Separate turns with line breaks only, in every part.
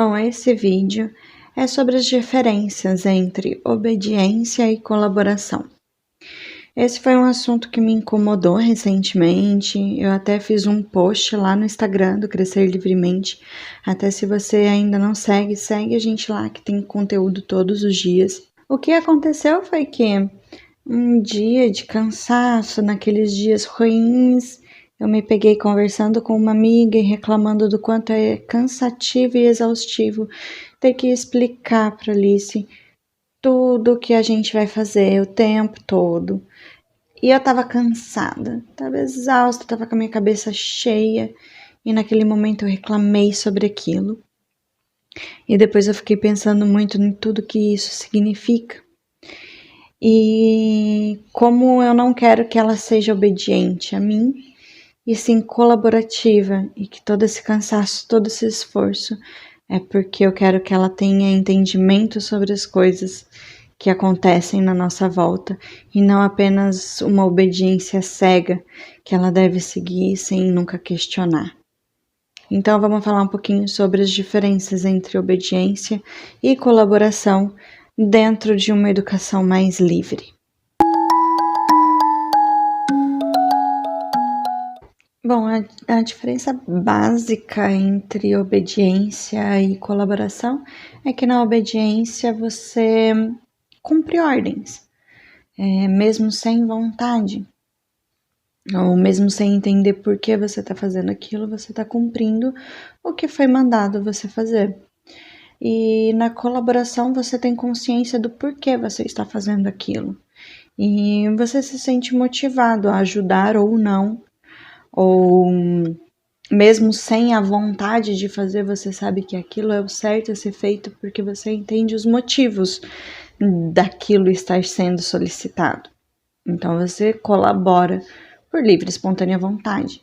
Bom, esse vídeo é sobre as diferenças entre obediência e colaboração. Esse foi um assunto que me incomodou recentemente. Eu até fiz um post lá no Instagram do Crescer Livremente. Até se você ainda não segue, segue a gente lá que tem conteúdo todos os dias. O que aconteceu foi que um dia de cansaço, naqueles dias ruins, eu me peguei conversando com uma amiga e reclamando do quanto é cansativo e exaustivo ter que explicar para Alice tudo o que a gente vai fazer o tempo todo. E eu tava cansada, tava exausta, tava com a minha cabeça cheia e naquele momento eu reclamei sobre aquilo. E depois eu fiquei pensando muito em tudo que isso significa. E como eu não quero que ela seja obediente a mim, e sim colaborativa, e que todo esse cansaço, todo esse esforço é porque eu quero que ela tenha entendimento sobre as coisas que acontecem na nossa volta e não apenas uma obediência cega que ela deve seguir sem nunca questionar. Então vamos falar um pouquinho sobre as diferenças entre obediência e colaboração dentro de uma educação mais livre. Bom, a diferença básica entre obediência e colaboração é que na obediência você cumpre ordens, mesmo sem vontade, ou mesmo sem entender por que você está fazendo aquilo, você está cumprindo o que foi mandado você fazer. E na colaboração você tem consciência do porquê você está fazendo aquilo. E você se sente motivado a ajudar ou não, ou mesmo sem a vontade de fazer, você sabe que aquilo é o certo a ser feito porque você entende os motivos daquilo estar sendo solicitado. Então você colabora por livre e espontânea vontade,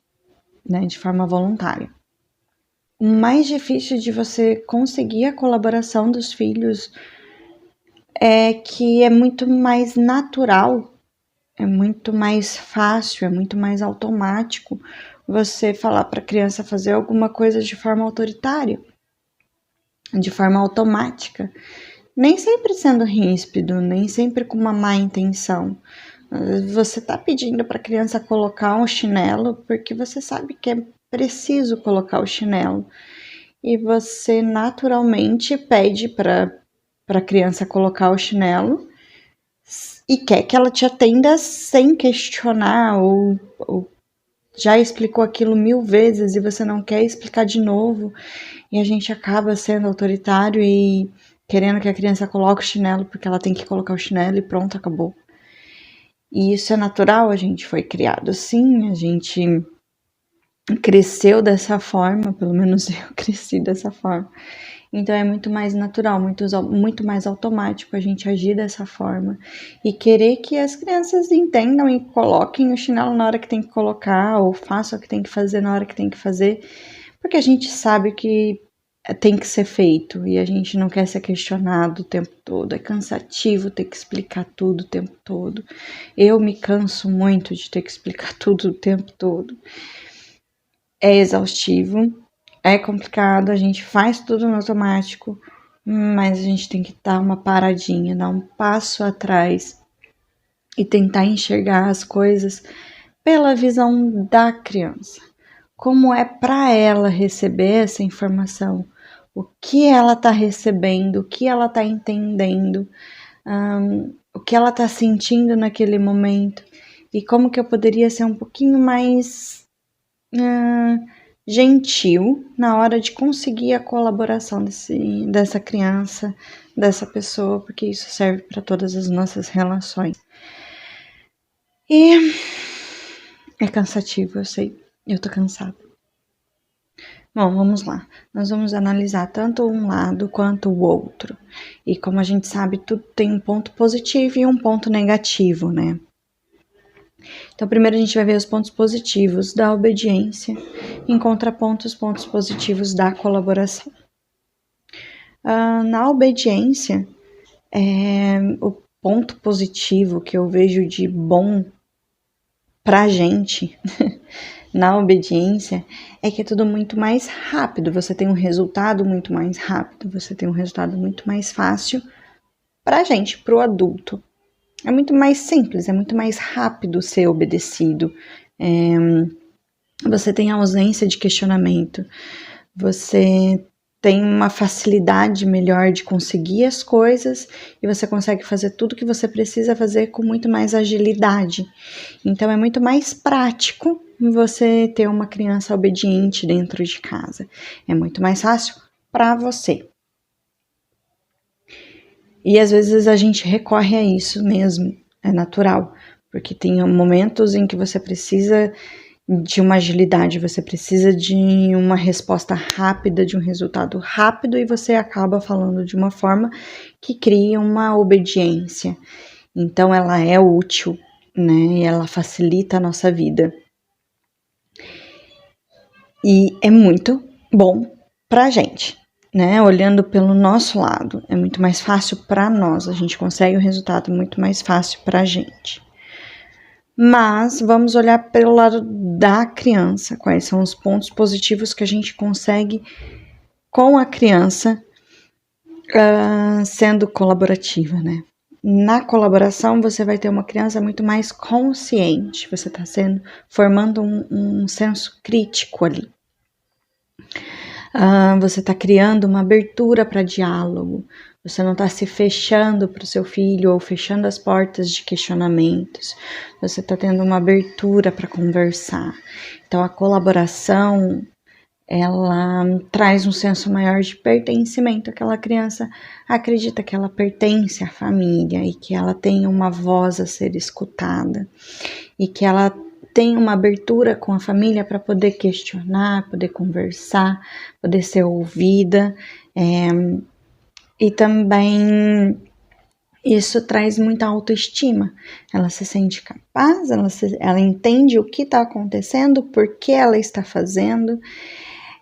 né, de forma voluntária. O mais difícil de você conseguir a colaboração dos filhos é que é muito mais natural, é muito mais fácil, é muito mais automático você falar para a criança fazer alguma coisa de forma autoritária, de forma automática, nem sempre sendo ríspido, nem sempre com uma má intenção. Você está pedindo para a criança colocar um chinelo porque você sabe que é preciso colocar o chinelo. E você naturalmente pede para a criança colocar o chinelo e quer que ela te atenda sem questionar ou já explicou aquilo 1000 vezes e você não quer explicar de novo. E a gente acaba sendo autoritário e querendo que a criança coloque o chinelo porque ela tem que colocar o chinelo e pronto, acabou. E isso é natural, a gente foi criado assim, a gente cresceu dessa forma, pelo menos eu cresci dessa forma. Então é muito mais natural, muito mais automático a gente agir dessa forma e querer que as crianças entendam e coloquem o chinelo na hora que tem que colocar ou façam o que tem que fazer na hora que tem que fazer, porque a gente sabe que tem que ser feito e a gente não quer ser questionado o tempo todo. É cansativo ter que explicar tudo o tempo todo. Eu me canso muito de ter que explicar tudo o tempo todo. É exaustivo, é complicado, a gente faz tudo no automático, mas a gente tem que dar uma paradinha, dar um passo atrás e tentar enxergar as coisas pela visão da criança. Como é para ela receber essa informação, o que ela está recebendo, o que ela está entendendo, o que ela está sentindo naquele momento e como que eu poderia ser um pouquinho mais gentil na hora de conseguir a colaboração dessa criança, dessa pessoa, porque isso serve para todas as nossas relações. E é cansativo, eu sei, eu tô cansada. Bom, vamos lá. Nós vamos analisar tanto um lado quanto o outro. E como a gente sabe, tudo tem um ponto positivo e um ponto negativo, né? Então, primeiro a gente vai ver os pontos positivos da obediência, em contraponto, os pontos positivos da colaboração. Na obediência, o ponto positivo que eu vejo de bom pra gente, na obediência é que é tudo muito mais rápido, você tem um resultado muito mais rápido, você tem um resultado muito mais fácil pra gente, pro adulto. É muito mais simples, é muito mais rápido ser obedecido. Você tem ausência de questionamento, você tem uma facilidade melhor de conseguir as coisas e você consegue fazer tudo que você precisa fazer com muito mais agilidade. Então é muito mais prático você ter uma criança obediente dentro de casa. É muito mais fácil para você. E às vezes a gente recorre a isso mesmo, é natural, porque tem momentos em que você precisa de uma agilidade, você precisa de uma resposta rápida, de um resultado rápido, e você acaba falando de uma forma que cria uma obediência. Então ela é útil, né? E ela facilita a nossa vida. E é muito bom pra gente, né? Olhando pelo nosso lado, é muito mais fácil para nós, a gente consegue um resultado muito mais fácil pra gente. Mas vamos olhar pelo lado da criança, quais são os pontos positivos que a gente consegue com a criança sendo colaborativa, né? Na colaboração, você vai ter uma criança muito mais consciente, você está formando um senso crítico ali. Você está criando uma abertura para diálogo, você não está se fechando para o seu filho ou fechando as portas de questionamentos, você está tendo uma abertura para conversar. Então a colaboração, ela traz um senso maior de pertencimento. Aquela criança acredita que ela pertence à família e que ela tem uma voz a ser escutada e que ela tem uma abertura com a família para poder questionar, poder conversar, poder ser ouvida. E também isso traz muita autoestima. Ela se sente capaz, ela entende o que está acontecendo, por que ela está fazendo.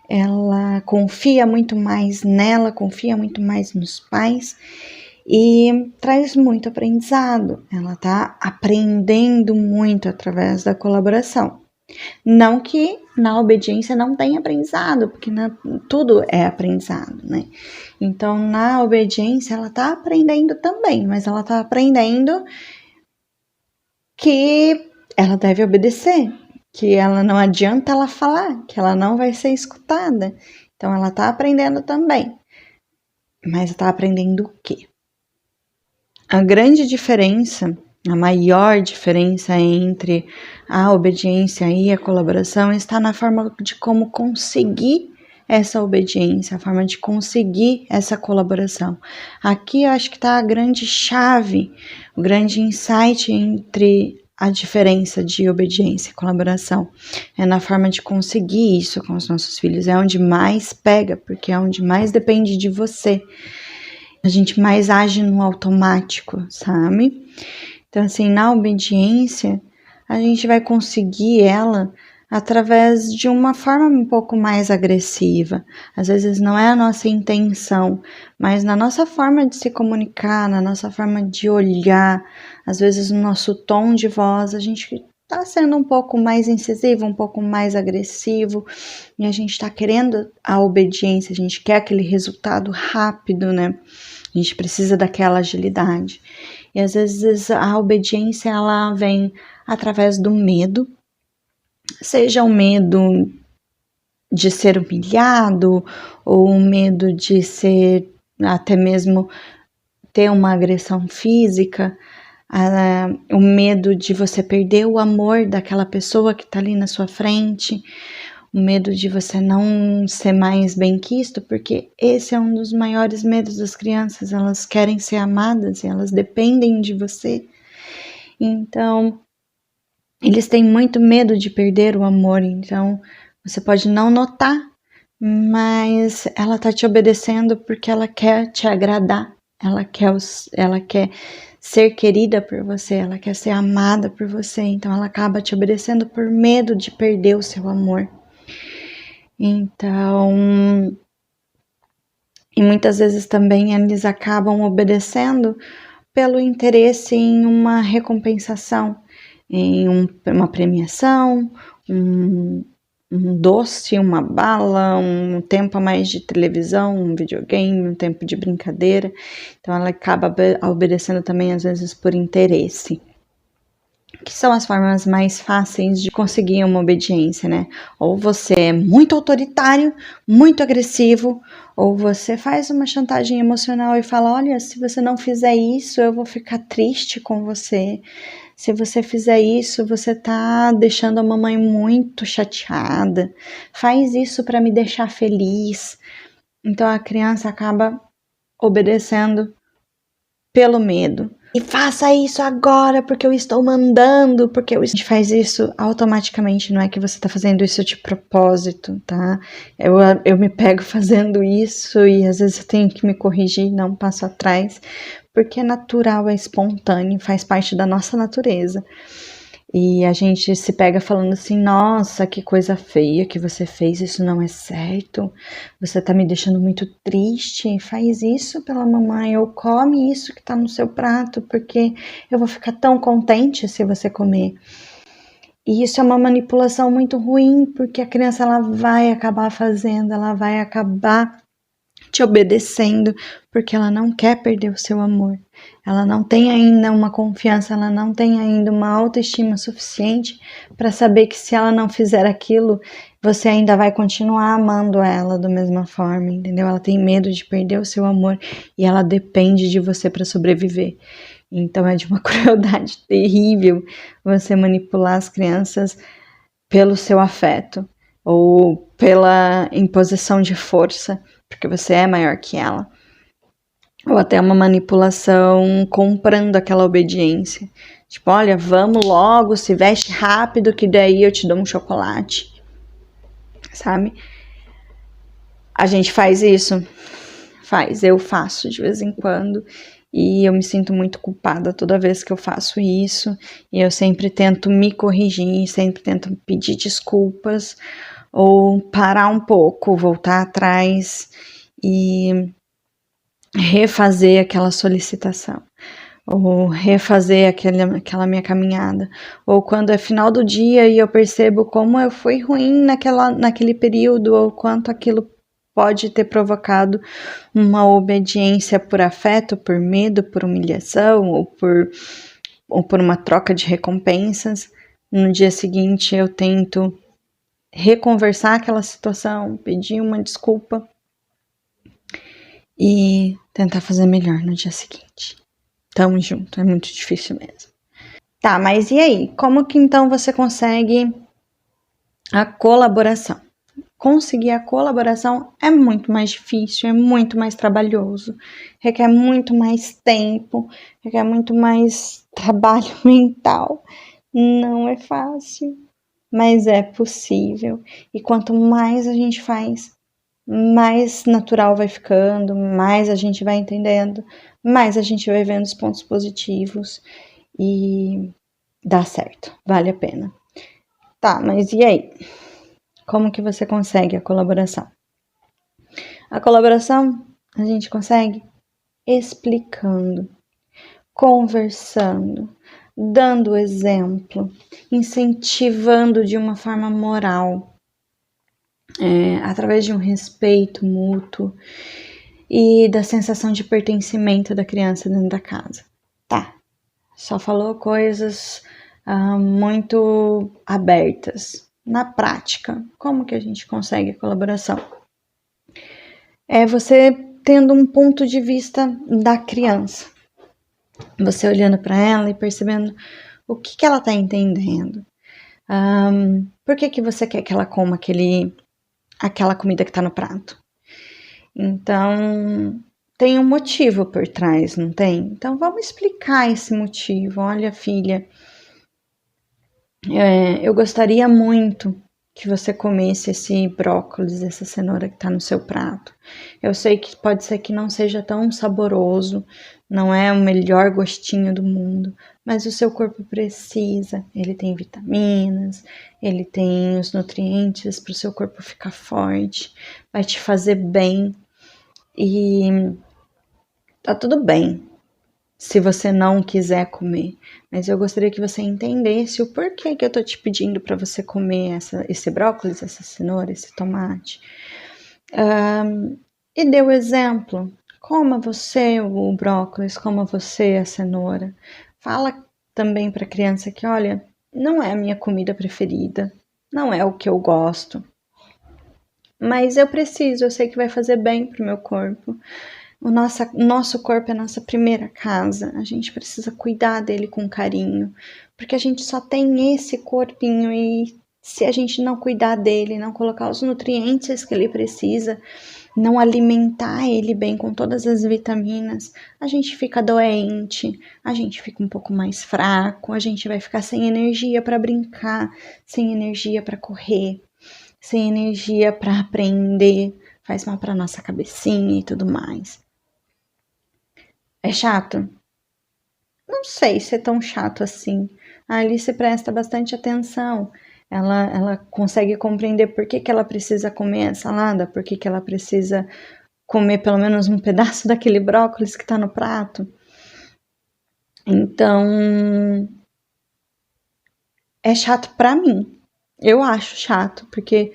Ela confia muito mais nela, confia muito mais nos pais e traz muito aprendizado. Ela está aprendendo muito através da colaboração. Não que na obediência não tenha aprendizado, porque tudo é aprendizado, né? Então, na obediência, ela está aprendendo também, mas ela está aprendendo que ela deve obedecer, que ela não adianta ela falar, que ela não vai ser escutada. Então, ela está aprendendo também. Mas está aprendendo o quê? A grande diferença, a maior diferença entre a obediência e a colaboração está na forma de como conseguir essa obediência, a forma de conseguir essa colaboração. Aqui eu acho que está a grande chave, o grande insight entre a diferença de obediência e colaboração. É na forma de conseguir isso com os nossos filhos. É onde mais pega, porque é onde mais depende de você. A gente mais age no automático, sabe? Então, assim, na obediência, a gente vai conseguir ela através de uma forma um pouco mais agressiva. Às vezes não é a nossa intenção, mas na nossa forma de se comunicar, na nossa forma de olhar, às vezes no nosso tom de voz, a gente está sendo um pouco mais incisivo, um pouco mais agressivo, e a gente está querendo a obediência, a gente quer aquele resultado rápido, né? A gente precisa daquela agilidade. E às vezes a obediência, ela vem através do medo, seja o medo de ser humilhado, ou o medo de ser, até mesmo ter uma agressão física, o medo de você perder o amor daquela pessoa que está ali na sua frente, o medo de você não ser mais bem-quisto, porque esse é um dos maiores medos das crianças, elas querem ser amadas e elas dependem de você. Então, eles têm muito medo de perder o amor, então você pode não notar, mas ela tá te obedecendo porque ela quer te agradar, ela quer ser querida por você, ela quer ser amada por você, então ela acaba te obedecendo por medo de perder o seu amor. Então, e muitas vezes também eles acabam obedecendo pelo interesse em uma recompensação, em uma premiação, um doce, uma bala, um tempo a mais de televisão, um videogame, um tempo de brincadeira. Então ela acaba obedecendo também às vezes por interesse. Que são as formas mais fáceis de conseguir uma obediência, né? Ou você é muito autoritário, muito agressivo, ou você faz uma chantagem emocional e fala: olha, se você não fizer isso, eu vou ficar triste com você. Se você fizer isso, você tá deixando a mamãe muito chateada. Faz isso para me deixar feliz. Então a criança acaba obedecendo pelo medo. E faça isso agora, porque eu estou mandando, porque a gente faz isso automaticamente, não é que você está fazendo isso de propósito, tá? Eu me pego fazendo isso e às vezes eu tenho que me corrigir, dar um passo atrás, porque é natural, é espontâneo, faz parte da nossa natureza. E a gente se pega falando assim: nossa, que coisa feia que você fez, isso não é certo, você tá me deixando muito triste, faz isso pela mamãe, ou come isso que tá no seu prato, porque eu vou ficar tão contente se você comer. E isso é uma manipulação muito ruim, porque a criança ela vai acabar fazendo, ela vai acabar te obedecendo, porque ela não quer perder o seu amor. Ela não tem ainda uma confiança, ela não tem ainda uma autoestima suficiente para saber que se ela não fizer aquilo, você ainda vai continuar amando ela da mesma forma, entendeu? Ela tem medo de perder o seu amor e ela depende de você para sobreviver. Então é de uma crueldade terrível você manipular as crianças pelo seu afeto ou pela imposição de força, porque você é maior que ela, ou até uma manipulação comprando aquela obediência. Tipo, olha, vamos logo, se veste rápido que daí eu te dou um chocolate, sabe? A gente faz isso? Eu faço de vez em quando e eu me sinto muito culpada toda vez que eu faço isso e eu sempre tento me corrigir, sempre tento pedir desculpas ou parar um pouco, voltar atrás e refazer aquela solicitação, ou refazer aquela minha caminhada, ou quando é final do dia e eu percebo como eu fui ruim naquele período, ou quanto aquilo pode ter provocado uma obediência por afeto, por medo, por humilhação, ou por uma troca de recompensas. No dia seguinte eu tento reconversar aquela situação, pedir uma desculpa e tentar fazer melhor no dia seguinte. Tamo junto, é muito difícil mesmo. Tá, mas e aí? Como que então você consegue a colaboração? Conseguir a colaboração é muito mais difícil, é muito mais trabalhoso, requer muito mais tempo, requer muito mais trabalho mental. Não é fácil, mas é possível. E quanto mais a gente faz, mais natural vai ficando, mais a gente vai entendendo, mais a gente vai vendo os pontos positivos e dá certo, vale a pena. Tá, mas e aí? Como que você consegue a colaboração? A colaboração a gente consegue explicando, conversando, dando exemplo, incentivando de uma forma moral, através de um respeito mútuo e da sensação de pertencimento da criança dentro da casa. Tá, só falou coisas muito abertas. Na prática, como que a gente consegue a colaboração? É você tendo um ponto de vista da criança. Você olhando para ela e percebendo o que ela está entendendo. Por que você quer que ela coma aquela comida que está no prato? Então, tem um motivo por trás, não tem? Então, vamos explicar esse motivo. Olha, filha, eu gostaria muito que você comesse esse brócolis, essa cenoura que tá no seu prato. Eu sei que pode ser que não seja tão saboroso, não é o melhor gostinho do mundo, mas o seu corpo precisa. Ele tem vitaminas, ele tem os nutrientes para o seu corpo ficar forte, vai te fazer bem e tá tudo bem. se você não quiser comer. Mas eu gostaria que você entendesse o porquê que eu tô te pedindo para você comer esse brócolis, essa cenoura, esse tomate. E dê o exemplo. Coma você o brócolis, coma você a cenoura. Fala também para a criança que, olha, não é a minha comida preferida, não é o que eu gosto, mas eu sei que vai fazer bem pro meu corpo. O nosso corpo é a nossa primeira casa, a gente precisa cuidar dele com carinho, porque a gente só tem esse corpinho e se a gente não cuidar dele, não colocar os nutrientes que ele precisa, não alimentar ele bem com todas as vitaminas, a gente fica doente, a gente fica um pouco mais fraco, a gente vai ficar sem energia para brincar, sem energia para correr, sem energia para aprender, faz mal para nossa cabecinha e tudo mais. É chato? Não sei se é tão chato assim. A Alice presta bastante atenção. Ela consegue compreender por que ela precisa comer a salada, por que ela precisa comer pelo menos um pedaço daquele brócolis que está no prato. Então, é chato para mim. Eu acho chato, porque,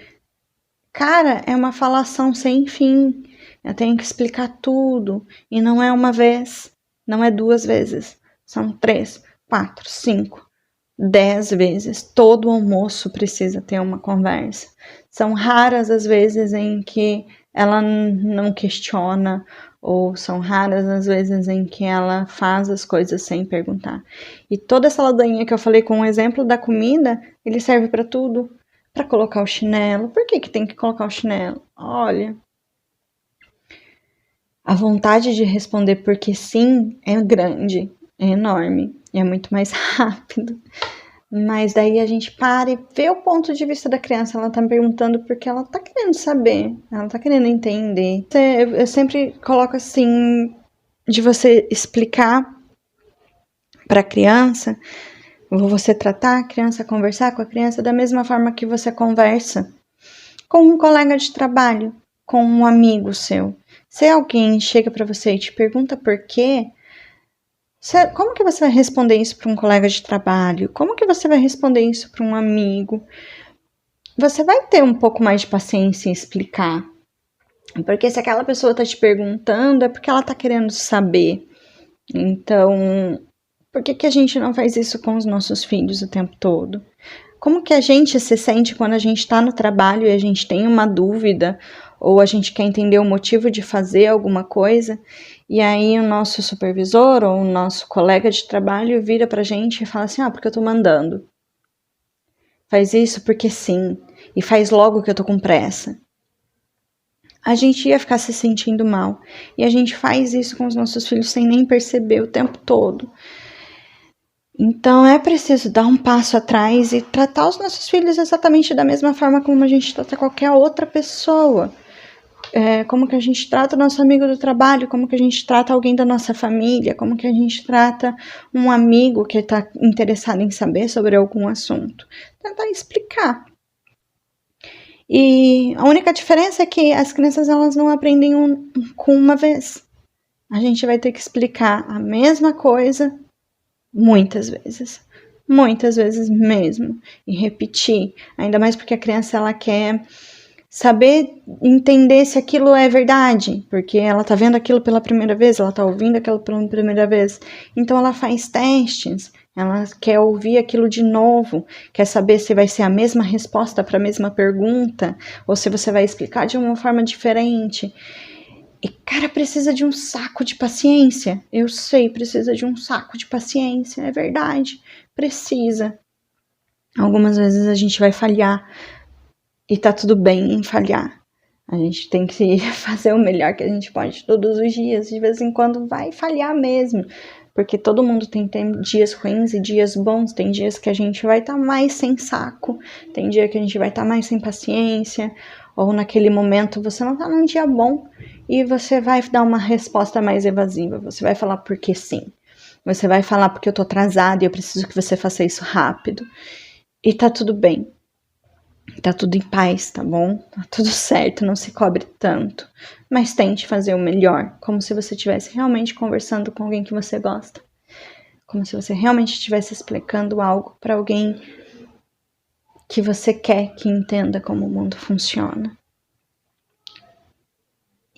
cara, é uma falação sem fim. Eu tenho que explicar tudo. E não é uma vez, não é 2 vezes. São 3, 4, 5, 10 vezes. Todo almoço precisa ter uma conversa. São raras as vezes em que ela não questiona, ou são raras as vezes em que ela faz as coisas sem perguntar. E toda essa ladainha que eu falei com o exemplo da comida, ele serve para tudo. Para colocar o chinelo. Por que tem que colocar o chinelo? Olha, a vontade de responder porque sim é grande, é enorme, é muito mais rápido. Mas daí a gente para e vê o ponto de vista da criança. Ela tá me perguntando porque ela tá querendo saber, ela tá querendo entender. Eu sempre coloco assim, de você explicar para a criança, você tratar a criança, conversar com a criança da mesma forma que você conversa com um colega de trabalho, com um amigo seu. Se alguém chega para você e te pergunta por quê, como que você vai responder isso para um colega de trabalho? Como que você vai responder isso para um amigo? Você vai ter um pouco mais de paciência em explicar. Porque se aquela pessoa está te perguntando, é porque ela está querendo saber. Então, por que a gente não faz isso com os nossos filhos o tempo todo? Como que a gente se sente quando a gente está no trabalho e a gente tem uma dúvida ou a gente quer entender o motivo de fazer alguma coisa e aí o nosso supervisor ou o nosso colega de trabalho vira pra gente e fala assim, porque eu tô mandando. Faz isso porque sim, e faz logo que eu tô com pressa. A gente ia ficar se sentindo mal e a gente faz isso com os nossos filhos sem nem perceber o tempo todo. Então é preciso dar um passo atrás e tratar os nossos filhos exatamente da mesma forma como a gente trata qualquer outra pessoa. Como que a gente trata o nosso amigo do trabalho, como que a gente trata alguém da nossa família, como que a gente trata um amigo que está interessado em saber sobre algum assunto. Tentar explicar. E a única diferença é que as crianças elas não aprendem com uma vez. A gente vai ter que explicar a mesma coisa muitas vezes mesmo, e repetir, ainda mais porque a criança ela quer saber entender se aquilo é verdade, porque ela tá vendo aquilo pela primeira vez, ela tá ouvindo aquilo pela primeira vez, então ela faz testes, ela quer ouvir aquilo de novo, quer saber se vai ser a mesma resposta para a mesma pergunta, ou se você vai explicar de uma forma diferente. E, cara, precisa de um saco de paciência. Eu sei, precisa de um saco de paciência, é verdade, precisa. Algumas vezes a gente vai falhar, e tá tudo bem em falhar. A gente tem que fazer o melhor que a gente pode todos os dias. De vez em quando vai falhar mesmo. Porque todo mundo tem dias ruins e dias bons. Tem dias que a gente vai estar mais sem saco. Tem dia que a gente vai estar mais sem paciência. Ou naquele momento você não tá num dia bom. E você vai dar uma resposta mais evasiva. Você vai falar porque sim. Você vai falar porque eu tô atrasada e eu preciso que você faça isso rápido. E tá tudo bem. Tá tudo em paz, tá bom? Tá tudo certo, não se cobre tanto. Mas tente fazer o melhor, como se você estivesse realmente conversando com alguém que você gosta. Como se você realmente estivesse explicando algo para alguém que você quer que entenda como o mundo funciona.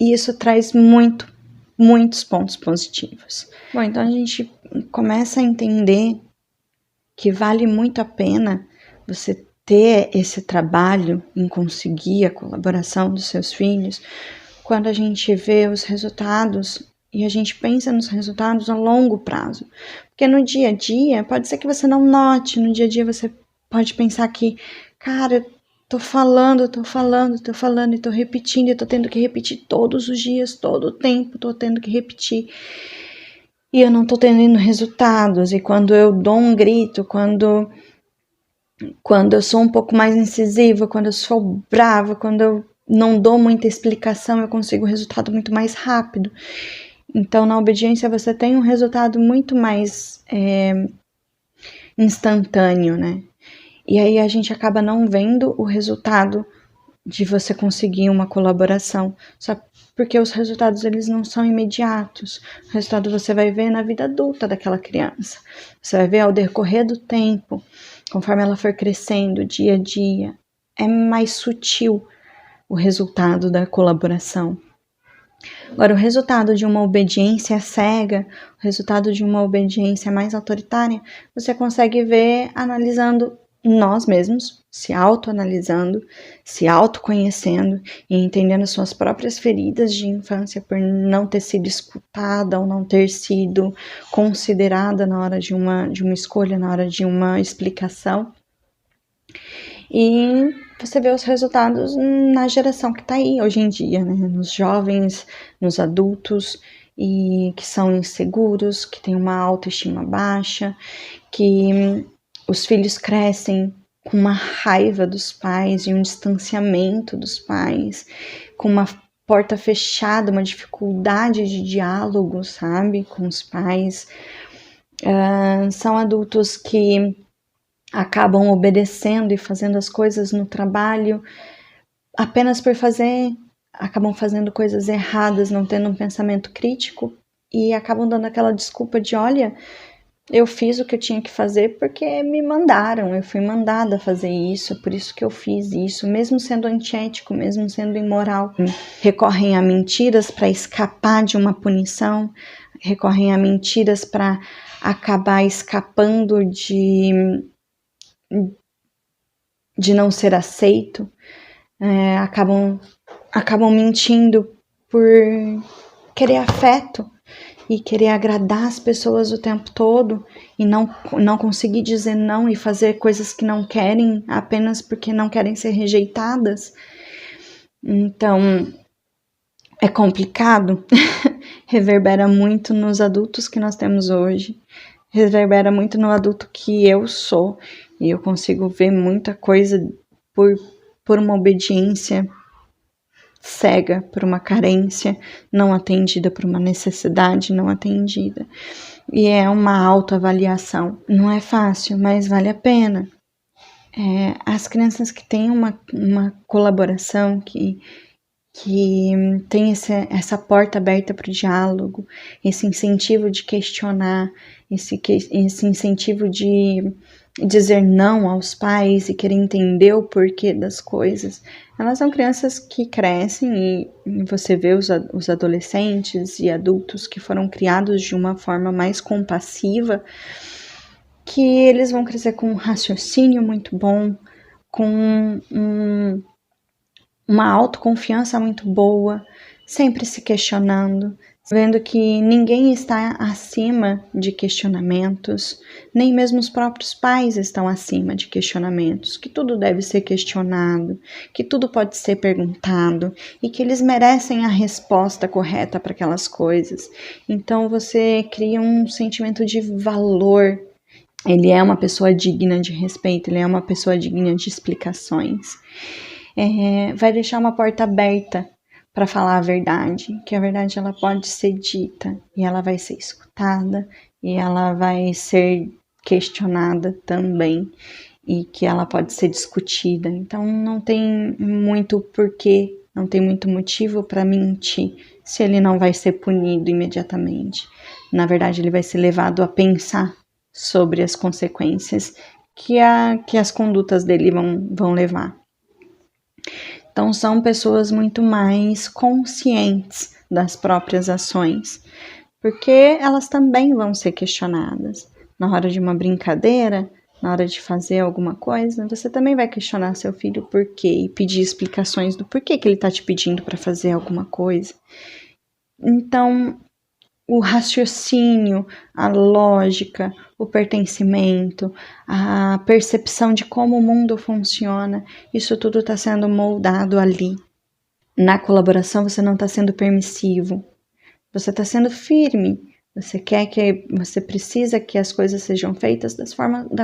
E isso traz muitos pontos positivos. Bom, então a gente começa a entender que vale muito a pena você ter esse trabalho em conseguir a colaboração dos seus filhos quando a gente vê os resultados e a gente pensa nos resultados a longo prazo. Porque no dia a dia, pode ser que você não note, no dia a dia você pode pensar que, cara, tô falando e tô repetindo, e tô tendo que repetir todos os dias, todo o tempo, tô tendo que repetir. E eu não tô tendo resultados, e quando eu dou um grito, quando eu sou um pouco mais incisiva, quando eu sou brava, quando eu não dou muita explicação, eu consigo um resultado muito mais rápido. Então, na obediência, você tem um resultado muito mais instantâneo, né? E aí a gente acaba não vendo o resultado de você conseguir uma colaboração, só porque os resultados eles não são imediatos. O resultado você vai ver na vida adulta daquela criança. Você vai ver ao decorrer do tempo, conforme ela for crescendo dia a dia. É mais sutil o resultado da colaboração. Agora, o resultado de uma obediência cega, o resultado de uma obediência mais autoritária, você consegue ver analisando nós mesmos, se autoanalisando, se autoconhecendo e entendendo suas próprias feridas de infância por não ter sido escutada ou não ter sido considerada na hora de uma escolha, na hora de uma explicação. E você vê os resultados na geração que está aí hoje em dia, né? Nos jovens, nos adultos, e que são inseguros, que têm uma autoestima baixa, que os filhos crescem com uma raiva dos pais e um distanciamento dos pais, com uma porta fechada, uma dificuldade de diálogo, sabe, com os pais. São adultos que acabam obedecendo e fazendo as coisas no trabalho apenas por fazer, acabam fazendo coisas erradas, não tendo um pensamento crítico e acabam dando aquela desculpa de, olha, eu fiz o que eu tinha que fazer porque me mandaram, eu fui mandada fazer isso, por isso que eu fiz isso, mesmo sendo antiético, mesmo sendo imoral. Recorrem a mentiras para escapar de uma punição, recorrem a mentiras para acabar escapando de não ser aceito, acabam mentindo por querer afeto e querer agradar as pessoas o tempo todo e não conseguir dizer não e fazer coisas que não querem apenas porque não querem ser rejeitadas. Então, é complicado, reverbera muito nos adultos que nós temos hoje, reverbera muito no adulto que eu sou, e eu consigo ver muita coisa por uma obediência cega, por uma carência não atendida, por uma necessidade não atendida. E é uma autoavaliação. Não é fácil, mas vale a pena. As crianças que têm uma colaboração, que tem essa porta aberta para o diálogo, esse incentivo de questionar, esse incentivo de dizer não aos pais e querer entender o porquê das coisas. Elas são crianças que crescem e você vê os adolescentes e adultos que foram criados de uma forma mais compassiva, que eles vão crescer com um raciocínio muito bom, com uma autoconfiança muito boa, sempre se questionando, vendo que ninguém está acima de questionamentos, nem mesmo os próprios pais estão acima de questionamentos, que tudo deve ser questionado, que tudo pode ser perguntado e que eles merecem a resposta correta para aquelas coisas. Então você cria um sentimento de valor. Ele é uma pessoa digna de respeito, ele é uma pessoa digna de explicações. Vai deixar uma porta aberta para falar a verdade, que a verdade ela pode ser dita e ela vai ser escutada e ela vai ser questionada também. e que ela pode ser discutida. Então não tem muito porquê, não tem muito motivo para mentir se ele não vai ser punido imediatamente. Na verdade, ele vai ser levado a pensar sobre as consequências que as condutas dele vão levar. Então são pessoas muito mais conscientes das próprias ações, porque elas também vão ser questionadas. Na hora de uma brincadeira, na hora de fazer alguma coisa, você também vai questionar seu filho por quê e pedir explicações do porquê que ele está te pedindo para fazer alguma coisa. Então, o raciocínio, a lógica, o pertencimento, a percepção de como o mundo funciona, isso tudo está sendo moldado ali. Na colaboração, você não está sendo permissivo, você está sendo firme. Você precisa que as coisas sejam feitas da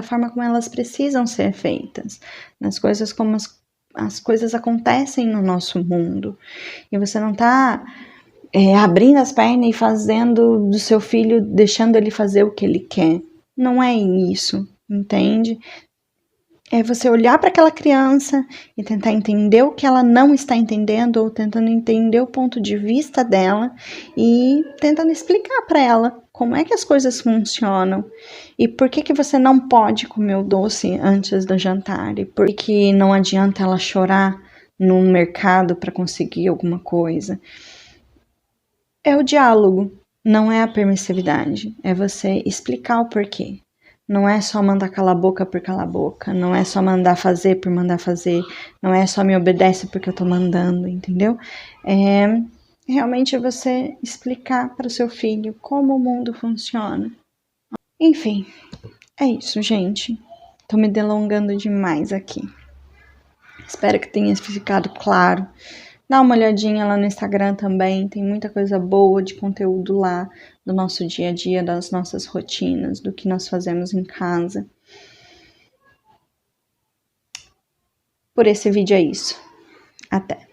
forma como elas precisam ser feitas, nas coisas como as coisas acontecem no nosso mundo. E você não está abrindo as pernas e fazendo do seu filho, deixando ele fazer o que ele quer. Não é isso, entende? É você olhar para aquela criança e tentar entender o que ela não está entendendo, ou tentando entender o ponto de vista dela e tentando explicar para ela como é que as coisas funcionam e por que você não pode comer o doce antes do jantar e por que não adianta ela chorar no mercado para conseguir alguma coisa. É o diálogo, não é a permissividade, é você explicar o porquê. Não é só mandar calar a boca por calar a boca, não é só mandar fazer por mandar fazer, não é só me obedece porque eu tô mandando, entendeu? É realmente você explicar para o seu filho como o mundo funciona. Enfim, é isso, gente. Tô me delongando demais aqui. Espero que tenha ficado claro. Dá uma olhadinha lá no Instagram também, tem muita coisa boa de conteúdo lá, do nosso dia a dia, das nossas rotinas, do que nós fazemos em casa. Por esse vídeo é isso. Até!